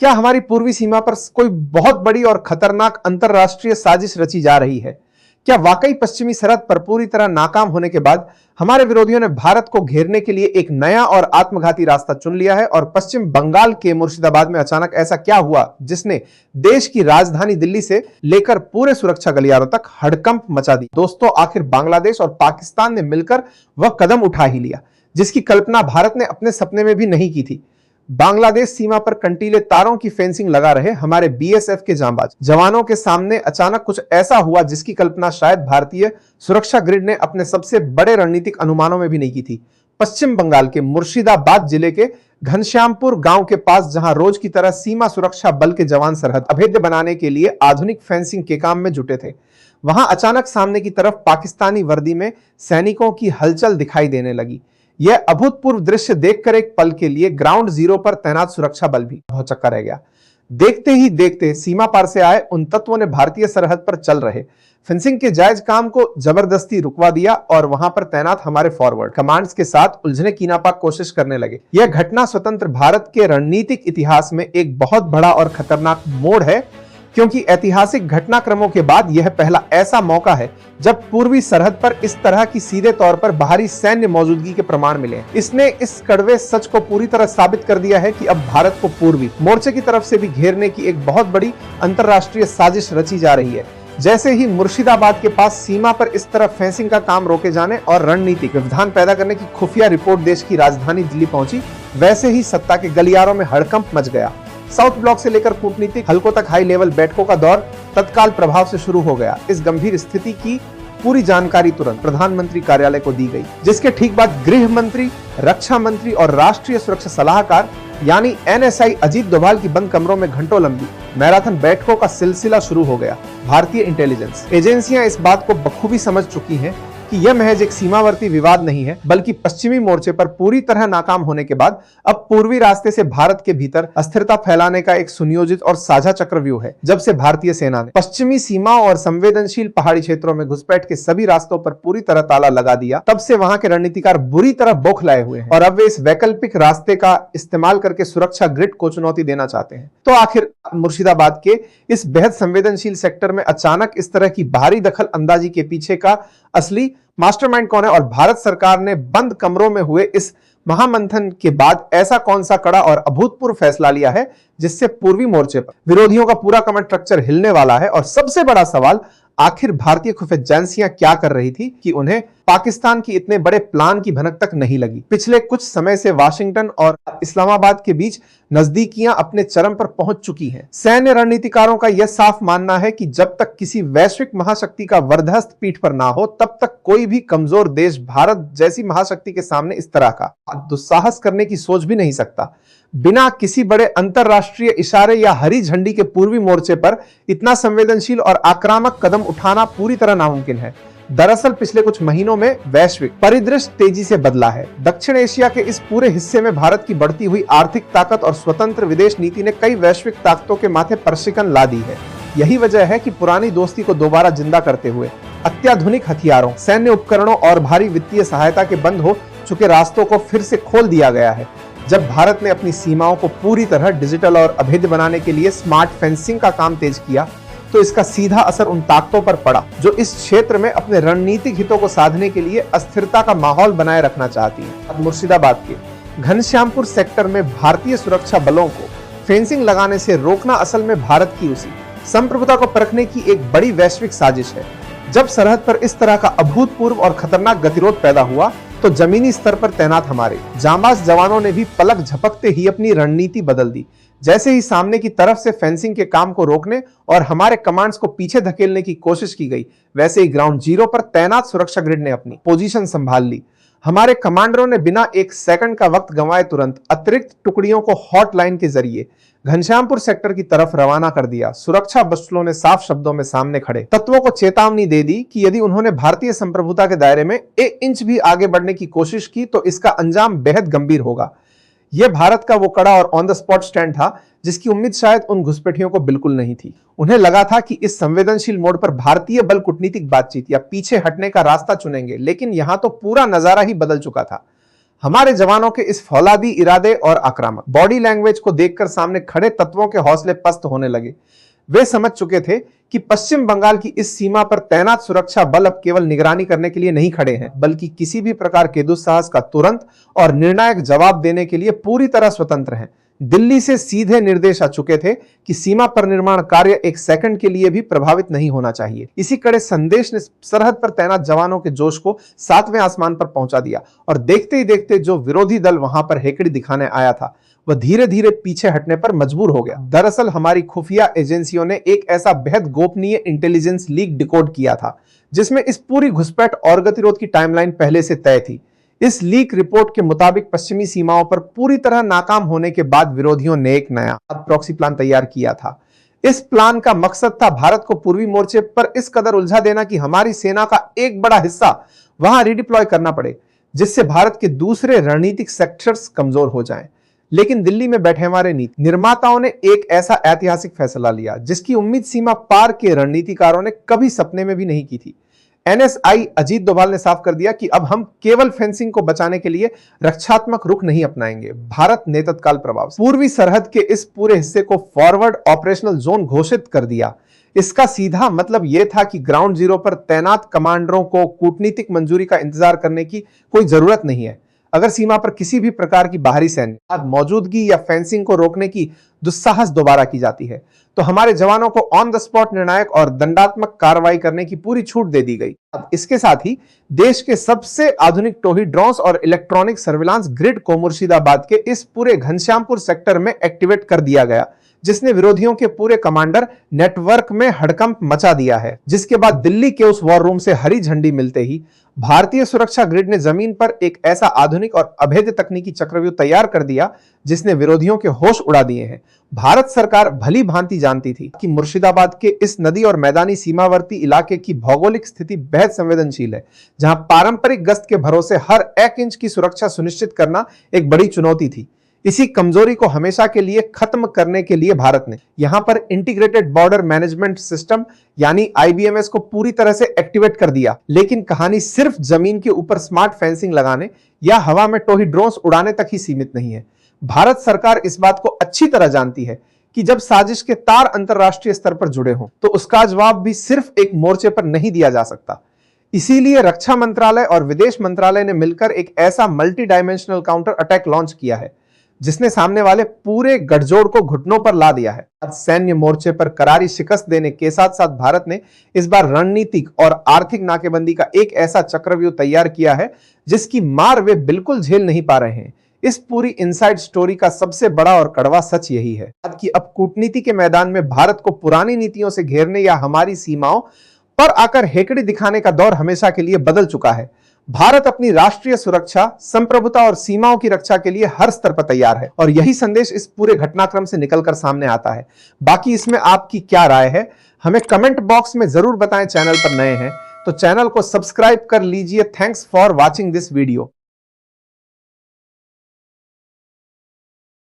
क्या हमारी पूर्वी सीमा पर कोई बहुत बड़ी और खतरनाक अंतरराष्ट्रीय साजिश रची जा रही है? क्या वाकई पश्चिमी सरहद पर पूरी तरह नाकाम होने के बाद हमारे विरोधियों ने भारत को घेरने के लिए एक नया और आत्मघाती रास्ता चुन लिया है? और पश्चिम बंगाल के मुर्शिदाबाद में अचानक ऐसा क्या हुआ जिसने देश की राजधानी दिल्ली से लेकर पूरे सुरक्षा गलियारों तक हड़कंप मचा दी? दोस्तों, आखिर बांग्लादेश और पाकिस्तान ने मिलकर वह कदम उठा ही लिया जिसकी कल्पना भारत ने अपने सपने में भी नहीं की थी। बांग्लादेश सीमा पर कंटीले तारों की फेंसिंग लगा रहे हमारे बीएसएफ के जांबाज जवानों के सामने अचानक कुछ ऐसा हुआ जिसकी कल्पना शायद भारतीय सुरक्षा ग्रिड ने अपने सबसे बड़े रणनीतिक अनुमानों में भी नहीं की थी। पश्चिम बंगाल के मुर्शिदाबाद जिले के घनश्यामपुर गांव के पास, जहां रोज की तरह सीमा सुरक्षा बल के जवान सरहद अभेद्य बनाने के लिए आधुनिक फेंसिंग के काम में जुटे थे, वहां अचानक सामने की तरफ पाकिस्तानी वर्दी में सैनिकों की हलचल दिखाई देने लगी। यह अभूतपूर्व दृश्य देखकर एक पल के लिए ग्राउंड जीरो पर तैनात सुरक्षा बल भी भौचक्का रह गया। देखते ही देखते सीमा पार से आए उन तत्वों ने भारतीय सरहद पर चल रहे फेंसिंग के जायज काम को जबरदस्ती रुकवा दिया और वहां पर तैनात हमारे फॉरवर्ड कमांड्स के साथ उलझने की नापाक कोशिश करने लगे। यह घटना स्वतंत्र भारत के रणनीतिक इतिहास में एक बहुत बड़ा और खतरनाक मोड़ है, क्योंकि ऐतिहासिक घटनाक्रमों के बाद यह पहला ऐसा मौका है जब पूर्वी सरहद पर इस तरह की सीधे तौर पर बाहरी सैन्य मौजूदगी के प्रमाण मिले। इसने इस कड़वे सच को पूरी तरह साबित कर दिया है कि अब भारत को पूर्वी मोर्चे की तरफ से भी घेरने की एक बहुत बड़ी अंतरराष्ट्रीय साजिश रची जा रही है। जैसे ही मुर्शिदाबाद के पास सीमा पर इस तरह फेंसिंग का काम रोके जाने और रणनीतिक व्यवधान पैदा करने की खुफिया रिपोर्ट देश की राजधानी दिल्ली पहुंची, वैसे ही सत्ता के गलियारों में हड़कंप मच गया। साउथ ब्लॉक से लेकर कूटनीतिक हलकों तक हाई लेवल बैठकों का दौर तत्काल प्रभाव से शुरू हो गया। इस गंभीर स्थिति की पूरी जानकारी तुरंत प्रधानमंत्री कार्यालय को दी गई, जिसके ठीक बाद गृह मंत्री, रक्षा मंत्री और राष्ट्रीय सुरक्षा सलाहकार यानी एनएसआई अजीत डोभाल की बंद कमरों में घंटों लंबी मैराथन बैठकों का सिलसिला शुरू हो गया। भारतीय इंटेलिजेंस एजेंसियां इस बात को बखूबी समझ चुकी हैं कि यह महज एक सीमावर्ती विवाद नहीं है, बल्कि पश्चिमी मोर्चे पर पूरी तरह नाकाम होने के बाद अब पूर्वी रास्ते से भारत के भीतर अस्थिरता फैलाने का एक सुनियोजित और साझा चक्रव्यूह है। जब से भारतीय सेना ने पश्चिमी सीमाओं और संवेदनशील पहाड़ी क्षेत्रों में घुसपैठ के सभी रास्तों पर पूरी तरह ताला लगा दिया, तब से वहां के रणनीतिकार बुरी तरह बौखलाए हुए हैं और अब वे इस वैकल्पिक रास्ते का इस्तेमाल करके सुरक्षा ग्रिड को चुनौती देना चाहते हैं। तो आखिर मुर्शिदाबाद के इस बेहद संवेदनशील सेक्टर में अचानक इस तरह की बाहरी दखल अंदाजी के पीछे का असली मास्टरमाइंड कौन है और भारत सरकार ने बंद कमरों में हुए इस महामंथन के बाद ऐसा कौन सा कड़ा और अभूतपूर्व फैसला लिया है जिससे पूर्वी मोर्चे पर विरोधियों का पूरा कमांड स्ट्रक्चर हिलने वाला है? और सबसे बड़ा सवाल, आखिर भारतीय खुफिया एजेंसियां क्या कर रही थी कि उन्हें पाकिस्तान की इतने बड़े प्लान की भनक तक नहीं लगी? पिछले कुछ समय से वाशिंगटन और इस्लामाबाद के बीच नजदीकियां अपने चरम पर पहुंच चुकी हैं। सैन्य रणनीतिकारों का यह साफ मानना है कि जब तक किसी वैश्विक महाशक्ति का वरदहस्त पीठ पर ना हो, तब तक कोई भी कमजोर देश भारत जैसी महाशक्ति के सामने इस तरह का दुस्साहस करने की सोच भी नहीं सकता। बिना किसी बड़े अंतरराष्ट्रीय इशारे या हरी झंडी के पूर्वी मोर्चे पर इतना संवेदनशील और आक्रामक कदम उठाना पूरी तरह नामुमकिन है। दरअसल पिछले कुछ महीनों में वैश्विक परिदृश्य तेजी से बदला है। दक्षिण एशिया के इस पूरे हिस्से में भारत की बढ़ती हुई आर्थिक ताकत और स्वतंत्र विदेश नीति ने कई वैश्विक ताकतों के माथे पर शिकन ला दी है। यही वजह है कि पुरानी दोस्ती को दोबारा जिंदा करते हुए अत्याधुनिक हथियारों, सैन्य उपकरणों और भारी वित्तीय सहायता के बंद हो चुके रास्तों को फिर से खोल दिया गया है। जब भारत ने अपनी सीमाओं को पूरी तरह डिजिटल और अभेद्य बनाने के लिए स्मार्ट फेंसिंग का काम तेज किया, तो इसका सीधा असर उन ताकतों पर पड़ा जो इस क्षेत्र में अपने रणनीतिक हितों को साधने के लिए अस्थिरता का माहौल बनाए रखना चाहती है। मुर्शिदाबाद के घनश्यामपुर सेक्टर में भारतीय सुरक्षा बलों को फेंसिंग लगाने से रोकना असल में भारत की उसी संप्रभुता को परखने की एक बड़ी वैश्विक साजिश है। जब सरहद पर इस तरह का अभूतपूर्व और खतरनाक गतिरोध पैदा हुआ, तो जमीनी स्तर पर तैनात हमारे जांबाज जवानों ने भी पलक झपकते ही अपनी रणनीति बदल दी। जैसे ही सामने की तरफ से फेंसिंग के काम को रोकने और हमारे कमांड्स को पीछे धकेलने की कोशिश की गई, वैसे ही ग्राउंड जीरो पर तैनात सुरक्षा ग्रिड ने अपनी पोजीशन संभाल ली। हमारे कमांडरों ने बिना एक सेकंड का वक्त गंवाए तुरंत अतिरिक्त टुकड़ियों को हॉटलाइन के जरिए घनश्यामपुर सेक्टर की तरफ रवाना कर दिया। सुरक्षा बलों ने साफ शब्दों में सामने खड़े तत्वों को चेतावनी दे दी कि यदि उन्होंने भारतीय संप्रभुता के दायरे में 1 इंच भी आगे बढ़ने की कोशिश की तो इसका अंजाम बेहद गंभीर होगा। यह भारत का वो कड़ा और ऑन द स्पॉट स्टैंड था जिसकी उम्मीद शायद उन घुसपैठियों को बिल्कुल नहीं थी। उन्हें लगा था कि इस संवेदनशील मोड़ पर भारतीय बल कूटनीतिक बातचीत या पीछे हटने का रास्ता चुनेंगे, लेकिन यहां तो पूरा नजारा ही बदल चुका था। हमारे जवानों के इस फौलादी इरादे और आक्रामक बॉडी लैंग्वेज को देखकर सामने खड़े तत्वों के हौसले पस्त होने लगे। वे समझ चुके थे कि पश्चिम बंगाल की इस सीमा पर तैनात सुरक्षा बल अब केवल निगरानी करने के लिए नहीं खड़े हैं, बल्कि किसी भी प्रकार के दुस्साहस का तुरंत और निर्णायक जवाब देने के लिए पूरी तरह स्वतंत्र हैं। दिल्ली से सीधे निर्देश आ चुके थे कि सीमा पर निर्माण कार्य एक सेकंड के लिए भी प्रभावित नहीं होना चाहिए। इसी कड़े संदेश ने सरहद पर तैनात जवानों के जोश को 7वें आसमान पर पहुंचा दिया और देखते ही देखते जो विरोधी दल वहां पर हेकड़ी दिखाने आया था वह धीरे धीरे पीछे हटने पर मजबूर हो गया। दरअसल हमारी खुफिया एजेंसियों ने एक ऐसा बेहद गोपनीय इंटेलिजेंस लीक डिकोड किया था जिसमें इस पूरी घुसपैठ और गतिरोध की टाइमलाइन पहले से तय थी। इस लीक रिपोर्ट के मुताबिक पश्चिमी सीमाओं पर पूरी तरह नाकाम होने के बाद विरोधियों ने एक नया प्रॉक्सी प्लान तैयार किया था। इस प्लान का मकसद था भारत को पूर्वी मोर्चे पर इस कदर उलझा देना कि हमारी सेना का एक बड़ा हिस्सा वहां रिडिप्लॉय करना पड़े, जिससे भारत के दूसरे रणनीतिक सेक्टर्स कमजोर हो जाएं। लेकिन दिल्ली में बैठे हमारे नीति निर्माताओं ने एक ऐसा ऐतिहासिक फैसला लिया जिसकी उम्मीद सीमा पार के रणनीतिकारों ने कभी सपने में भी नहीं की थी। एनएसआई अजीत डोभाल ने साफ कर दिया कि अब हम केवल फेंसिंग को बचाने के लिए रक्षात्मक रुख नहीं अपनाएंगे। भारत ने तत्काल प्रभाव से पूर्वी सरहद के इस पूरे हिस्से को फॉरवर्ड ऑपरेशनल जोन घोषित कर दिया। इसका सीधा मतलब यह था कि ग्राउंड जीरो पर तैनात कमांडरों को कूटनीतिक मंजूरी का इंतजार करने की कोई जरूरत नहीं है। अगर सीमा पर किसी भी प्रकार की बाहरी सैन्य मौजूदगी या फेंसिंग को रोकने की दुस्साहस दोबारा की जाती है तो हमारे जवानों को ऑन द स्पॉट निर्णायक और दंडात्मक कार्रवाई करने की पूरी छूट दे दी गई। अब इसके साथ ही देश के सबसे आधुनिक टोही ड्रोन्स और इलेक्ट्रॉनिक सर्विलांस ग्रिड को मुर्शिदाबाद के इस पूरे घनश्यामपुर सेक्टर में एक्टिवेट कर दिया गया, जिसने विरोधियों के पूरे कमांडर नेटवर्क में हड़कंप मचा दिया है। जिसके बाद दिल्ली के उस वॉर रूम से हरी झंडी मिलते ही भारतीय सुरक्षा ग्रिड ने जमीन पर एक ऐसा आधुनिक और अभेद्य तकनीकी चक्रव्यूह तैयार कर दिया जिसने विरोधियों के होश उड़ा दिए हैं। भारत सरकार भली भांति जानती थी कि मुर्शिदाबाद के इस नदी और मैदानी सीमावर्ती इलाके की भौगोलिक स्थिति बेहद संवेदनशील है, जहां पारंपरिक गश्त के भरोसे हर एक इंच की सुरक्षा सुनिश्चित करना एक बड़ी चुनौती थी। इसी कमजोरी को हमेशा के लिए खत्म करने के लिए भारत ने यहां पर इंटीग्रेटेड बॉर्डर मैनेजमेंट सिस्टम यानी आईबीएमएस को पूरी तरह से एक्टिवेट कर दिया। लेकिन कहानी सिर्फ जमीन के ऊपर स्मार्ट फेंसिंग लगाने या हवा में टोही ड्रोन्स उड़ाने तक ही सीमित नहीं है। भारत सरकार इस बात को अच्छी तरह जानती है कि जब साजिश के तार अंतरराष्ट्रीय स्तर पर जुड़े हों तो उसका जवाब भी सिर्फ एक मोर्चे पर नहीं दिया जा सकता। इसीलिए रक्षा मंत्रालय और विदेश मंत्रालय ने मिलकर एक ऐसा multi dimensional counter attack launch किया है जिसने सामने वाले पूरे गठजोड़ को घुटनों पर ला दिया है। सैन्य मोर्चे पर करारी शिकस्त देने के साथ साथ भारत ने इस बार रणनीतिक और आर्थिक नाकेबंदी का एक ऐसा चक्रव्यूह तैयार किया है जिसकी मार वे बिल्कुल झेल नहीं पा रहे हैं। इस पूरी इनसाइड स्टोरी का सबसे बड़ा और कड़वा सच यही है कि अब कूटनीति के मैदान में भारत को पुरानी नीतियों से घेरने या हमारी सीमाओं पर आकर हेकड़ी दिखाने का दौर हमेशा के लिए बदल चुका है। भारत अपनी राष्ट्रीय सुरक्षा, संप्रभुता और सीमाओं की रक्षा के लिए हर स्तर पर तैयार है और यही संदेश इस पूरे घटनाक्रम से निकलकर सामने आता है। बाकी इसमें आपकी क्या राय है हमें कमेंट बॉक्स में जरूर बताएं। चैनल पर नए हैं तो चैनल को सब्सक्राइब कर लीजिए। Thanks for watching this video.